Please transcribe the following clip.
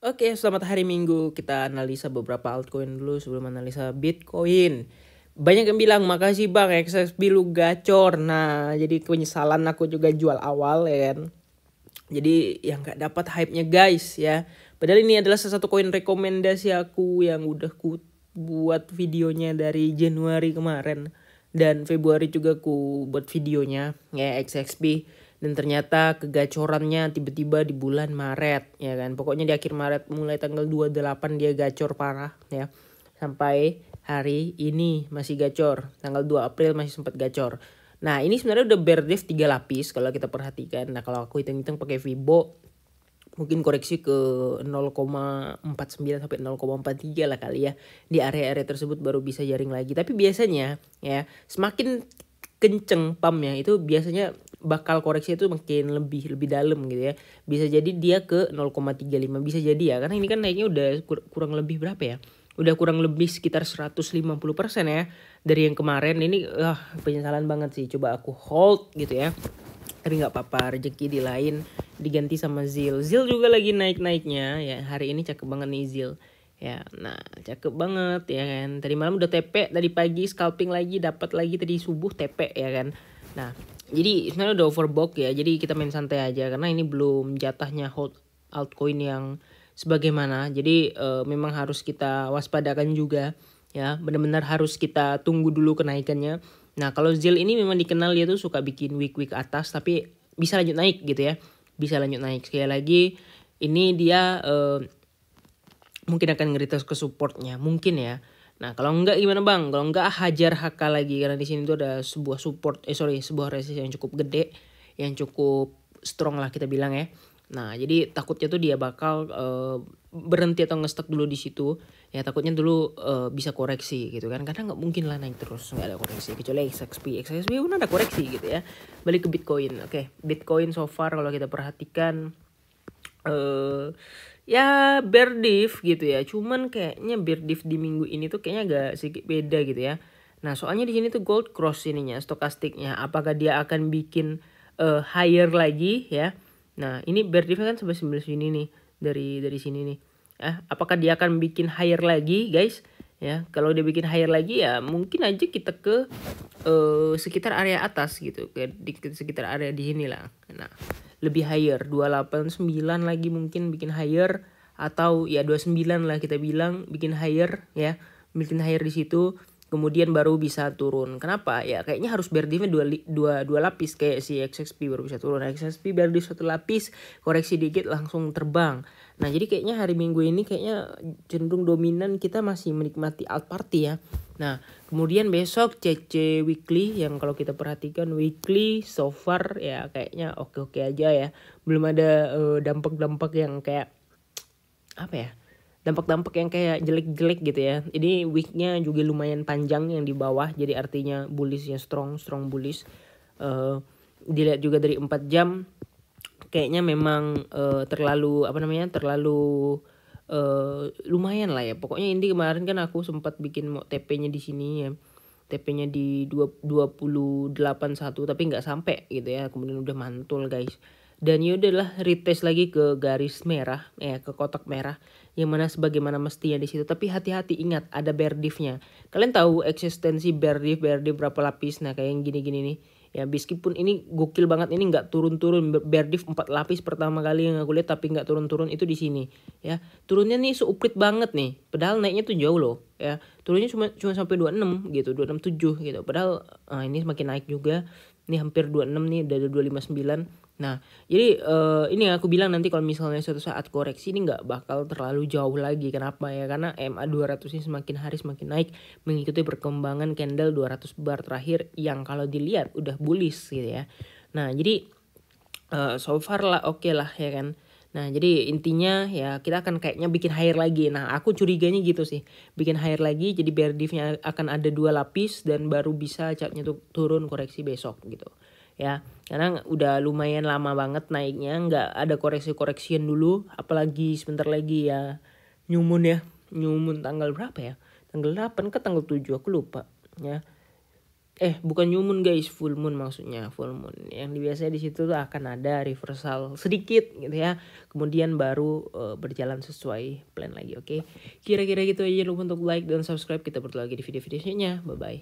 Oke, selamat hari Minggu. Kita analisa beberapa altcoin dulu sebelum analisa Bitcoin. Banyak yang bilang, makasih bang, XSP lu gacor. Nah, jadi penyesalan aku juga jual awal ya kan. Jadi yang gak dapat hype-nya guys ya. Padahal ini adalah salah satu koin rekomendasi aku yang udah ku buat videonya dari Januari kemarin. Dan Februari juga ku buat videonya ya XXP. Dan ternyata kegacorannya tiba-tiba di bulan Maret ya kan. Pokoknya di akhir Maret mulai tanggal 28 dia gacor parah ya. Sampai hari ini masih gacor. Tanggal 2 April masih sempat gacor. Nah ini sebenarnya udah bear div 3 lapis kalau kita perhatikan. Nah kalau aku hitung-hitung pakai Fibo mungkin koreksi ke 0,49 sampai 0,43 lah kali ya. Di area-area tersebut baru bisa jaring lagi. Tapi biasanya ya semakin kenceng pumpnya itu biasanya bakal koreksi itu makin lebih dalam gitu ya. Bisa jadi dia ke 0,35 bisa jadi ya. Karena ini kan naiknya udah kurang lebih berapa ya? Udah kurang lebih sekitar 150% ya dari yang kemarin. Ini penyesalan banget sih. Coba aku hold gitu ya. Tapi nggak apa-apa, rezeki di lain diganti sama Zil. Zil juga lagi naik-naiknya ya. Hari ini cakep banget nih Zil. Ya, nah cakep banget ya kan. Tadi malam udah TP, tadi pagi scalping lagi, dapat lagi tadi subuh TP ya kan. Nah, jadi sebenarnya udah overbought ya. Jadi kita main santai aja karena ini belum jatahnya hold altcoin yang sebagaimana. Jadi memang harus kita waspadakan juga ya. Benar-benar harus kita tunggu dulu kenaikannya. Nah kalau Zil ini memang dikenal dia tuh suka bikin week atas tapi bisa lanjut naik gitu ya. Bisa lanjut naik sekali lagi. Ini dia mungkin akan ngeritas ke supportnya mungkin ya. Nah kalau enggak gimana bang? Kalau enggak hajar HK lagi karena di sini tuh ada sebuah sebuah resistance yang cukup gede, yang cukup strong lah kita bilang ya. Nah jadi takutnya tuh dia bakal berhenti atau ngestak dulu di situ. Ya takutnya dulu bisa koreksi gitu kan. Karena nggak mungkin lah naik terus nggak ada koreksi kecuali XXP pun ada koreksi gitu ya. Balik ke Bitcoin. Oke, Bitcoin so far kalau kita perhatikan ya bear div gitu ya. Cuman kayaknya bear div di minggu ini tuh kayaknya agak sedikit beda gitu ya. Nah soalnya di sini tuh gold cross ininya stokastiknya. Apakah dia akan bikin higher lagi ya? Nah ini bear div kan sampai 19 sini nih dari sini nih. Apakah dia akan bikin higher lagi guys? Ya kalau dia bikin higher lagi ya mungkin aja kita ke sekitar area atas gitu, kayak di sekitar area di sini lah. Nah lebih higher 289 lagi mungkin bikin higher, atau ya 29 lah kita bilang bikin higher ya, bikin higher di situ kemudian baru bisa turun. Kenapa ya? Kayaknya harus bear div dua lapis kayak si XXP baru bisa turun. XXP bear div satu lapis, koreksi dikit langsung terbang. Nah jadi kayaknya hari Minggu ini kayaknya cenderung dominan kita masih menikmati alt party ya. Nah kemudian besok CC weekly yang kalau kita perhatikan weekly so far ya kayaknya oke-oke aja ya. Belum ada dampak-dampak yang kayak apa ya, dampak-dampak yang kayak jelek-jelek gitu ya. Ini weeknya juga lumayan panjang yang di bawah, jadi artinya bullishnya strong bullish. Dilihat juga dari 4 jam kayaknya memang terlalu lumayan lah ya. Pokoknya ini kemarin kan aku sempat bikin TP-nya di sini ya. TP-nya di 281 tapi nggak sampai gitu ya. Kemudian udah mantul guys. Dan ya udahlah retest lagi ke garis merah ya, ke kotak merah yang mana sebagaimana mestinya di situ. Tapi hati-hati, ingat ada bear div-nya. Kalian tahu eksistensi bear div berapa lapis? Nah kayak yang gini-gini nih. Ya meskipun ini gokil banget, ini nggak turun-turun, bear div 4 lapis pertama kali yang aku lihat tapi nggak turun-turun itu di sini ya. Turunnya nih seuprit banget nih, padahal naiknya tuh jauh loh ya. Turunnya cuma sampai 26 gitu, 267 gitu. Padahal ini semakin naik juga. Ini hampir 26 nih, udah 259. Nah, jadi ini yang aku bilang nanti kalau misalnya suatu saat koreksi ini nggak bakal terlalu jauh lagi. Kenapa ya? Karena MA 200 ini semakin hari semakin naik mengikuti perkembangan candle 200 bar terakhir yang kalau dilihat udah bullish gitu ya. Nah, jadi so far lah oke lah ya kan. Nah jadi intinya ya kita akan kayaknya bikin higher lagi. Nah aku curiganya gitu sih, bikin higher lagi jadi bear div-nya akan ada 2 lapis dan baru bisa chartnya tuh turun koreksi besok gitu ya. Karena udah lumayan lama banget naiknya, nggak ada koreksi-koreksian dulu. Apalagi sebentar lagi ya nyumun ya, nyumun tanggal berapa ya, tanggal 8 ke tanggal 7 aku lupa ya. bukan new moon guys, full moon maksudnya, full moon. Yang biasanya di situ tuh akan ada reversal sedikit gitu ya. Kemudian baru berjalan sesuai plan lagi, oke. Kira-kira gitu aja, lupa untuk like dan subscribe. Kita bertemu lagi di video-video selanjutnya. Bye bye.